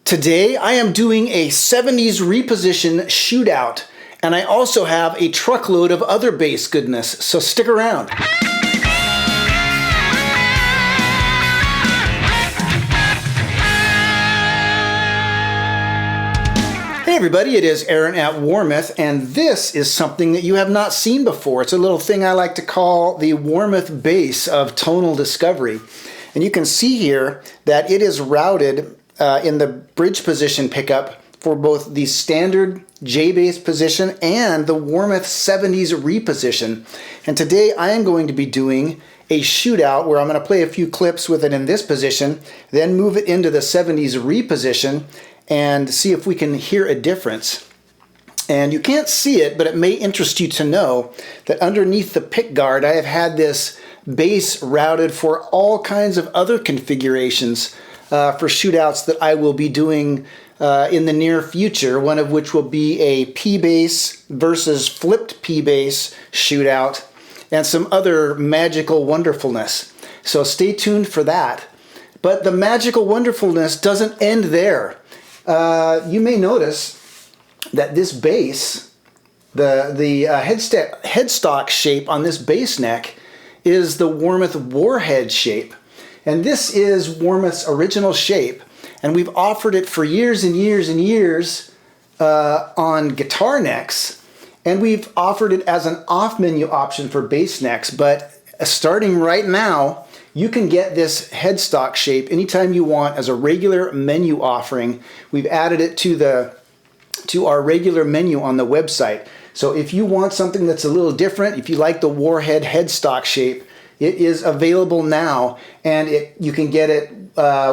Today I am doing a 70s reposition shootout, and I also have a truckload of other bass goodness, so stick around. Hey everybody, it is Aaron at Warmoth, and this is something that you have not seen before. It's a little thing I like to call the Warmoth bass of tonal discovery. And you can see here that it is routed in the bridge position pickup for both the standard J bass position and the Warmoth 70s reposition. And today I am going to be doing a shootout where I'm going to play a few clips with it in this position, then move it into the 70s reposition and see if we can hear a difference. And you can't see it, but it may interest you to know that underneath the pick guard I have had this bass routed for all kinds of other configurations for shootouts that I will be doing in the near future, one of which will be a P-bass versus flipped P-bass shootout and some other magical wonderfulness. So stay tuned for that. But the magical wonderfulness doesn't end there. You may notice that this bass, the headstock shape on this bass neck is the Warmoth Warhead shape. And this is Warmoth's original shape, and we've offered it for years and years and years on guitar necks, and we've offered it as an off-menu option for bass necks, but starting right now, you can get this headstock shape anytime you want as a regular menu offering. We've added it to our regular menu on the website. So if you want something that's a little different, if you like the Warhead headstock shape, it is available now, and you can get it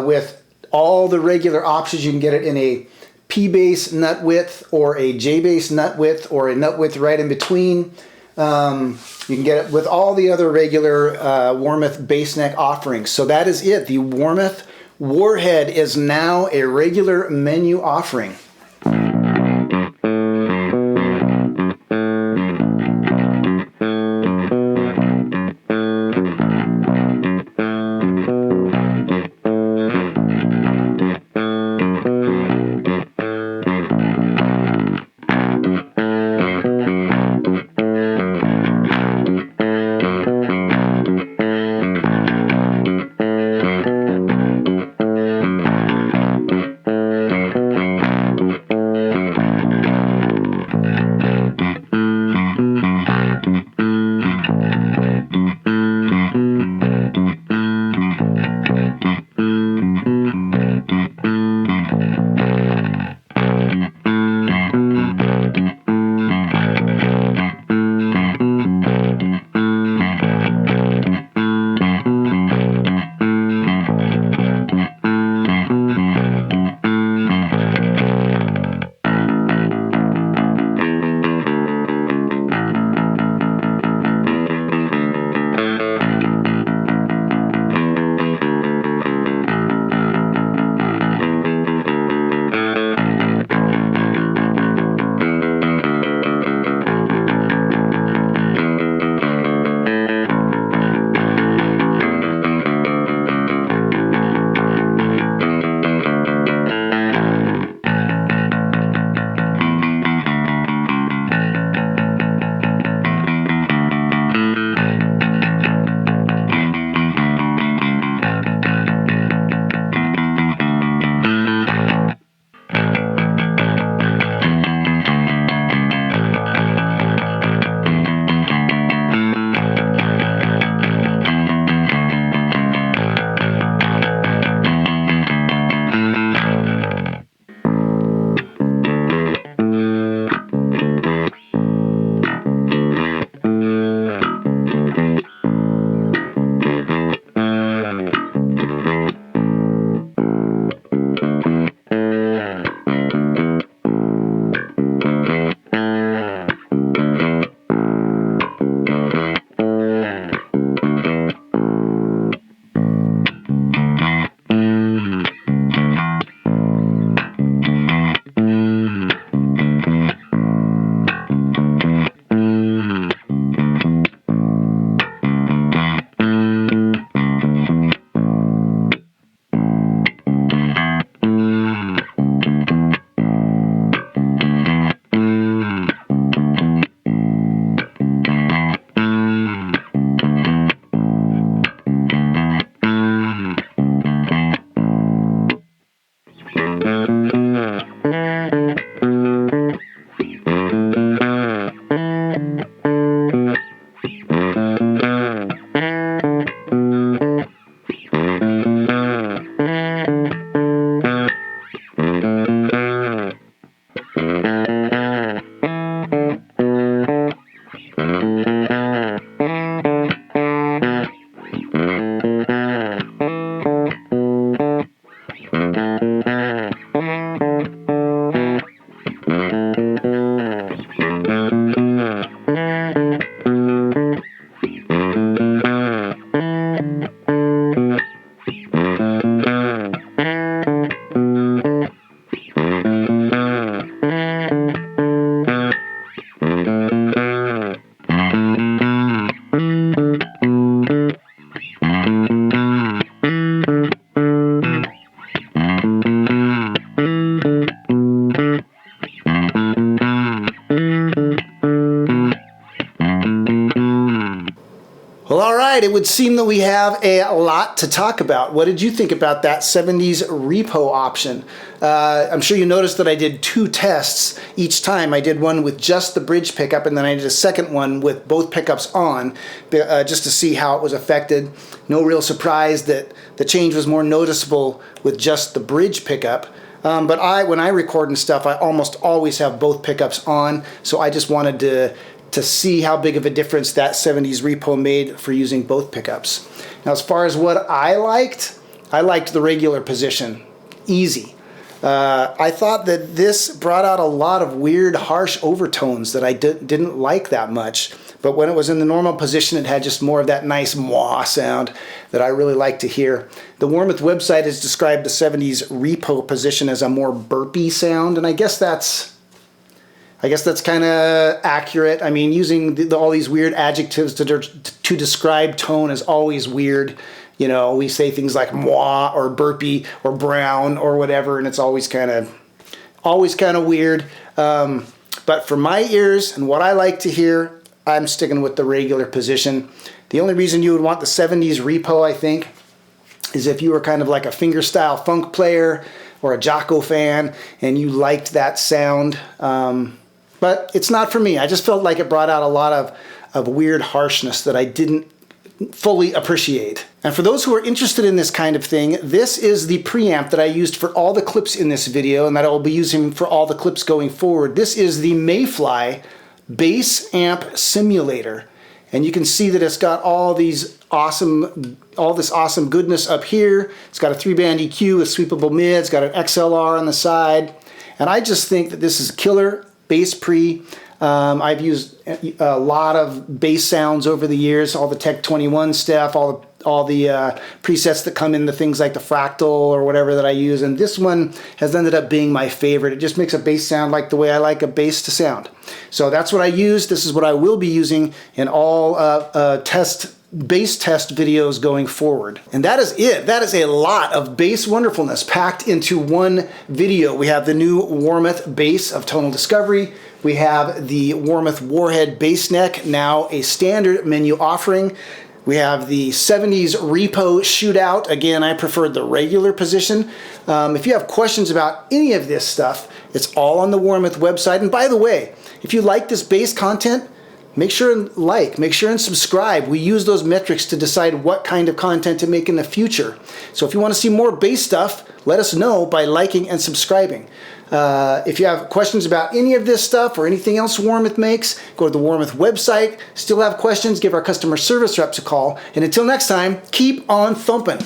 with all the regular options. You can get it in a P-bass nut width or a J-bass nut width or a nut width right in between. You can get it with all the other regular Warmoth bass neck offerings. So that is it. The Warmoth Warhead is now a regular menu offering. right, it would seem that we have a lot to talk about. What did you think about that 70's repo option? I'm sure you noticed that I did 2 tests each time. I did one with just the bridge pickup, and then I did a second one with both pickups on, just to see how it was affected. No real surprise that the change was more noticeable with just the bridge pickup. But when I record and stuff, I almost always have both pickups on, so I just wanted to see how big of a difference that 70's repo made for using both pickups. Now, as far as what I liked the regular position. Easy. I thought that this brought out a lot of weird, harsh overtones that I didn't like that much. But when it was in the normal position, it had just more of that nice mwah sound that I really like to hear. The Warmoth website has described the 70's repo position as a more burpy sound, and I guess that's kind of accurate. I mean, using all these weird adjectives to describe tone is always weird. You know, we say things like moi or burpy or brown or whatever, and it's always kind of weird. But for my ears and what I like to hear, I'm sticking with the regular position. The only reason you would want the 70's repo, I think, is if you were kind of like a fingerstyle funk player or a Jocko fan and you liked that sound. But it's not for me. I just felt like it brought out a lot of weird harshness that I didn't fully appreciate. And for those who are interested in this kind of thing, this is the preamp that I used for all the clips in this video and that I will be using for all the clips going forward. This is the MayFly Bass Amp Simulator. And you can see that it's got all this awesome goodness up here. It's got a 3-band EQ, a sweepable mid, it's got an XLR on the side. And I just think that this is killer bass pre. I've used a lot of bass sounds over the years, all the Tech 21 stuff, all the presets that come in the things like the Fractal or whatever that I use, and this one has ended up being my favorite. It just makes a bass sound like the way I like a bass to sound. So that's what I use. This is what I will be using in all bass test videos going forward. And that is it. That is a lot of bass wonderfulness packed into one video. We have the new Warmoth bass of Tonal Discovery. We have the Warmoth Warhead Bass Neck, now a standard menu offering. We have the 70's repo shootout. Again, I preferred the regular position. If you have questions about any of this stuff, it's all on the Warmoth website. And by the way, if you like this bass content, make sure and subscribe. We use those metrics to decide what kind of content to make in the future. So if you want to see more bass stuff, let us know by liking and subscribing. If you have questions about any of this stuff or anything else Warmoth makes, go to the Warmoth website. Still have questions, give our customer service reps a call. And until next time, keep on thumping.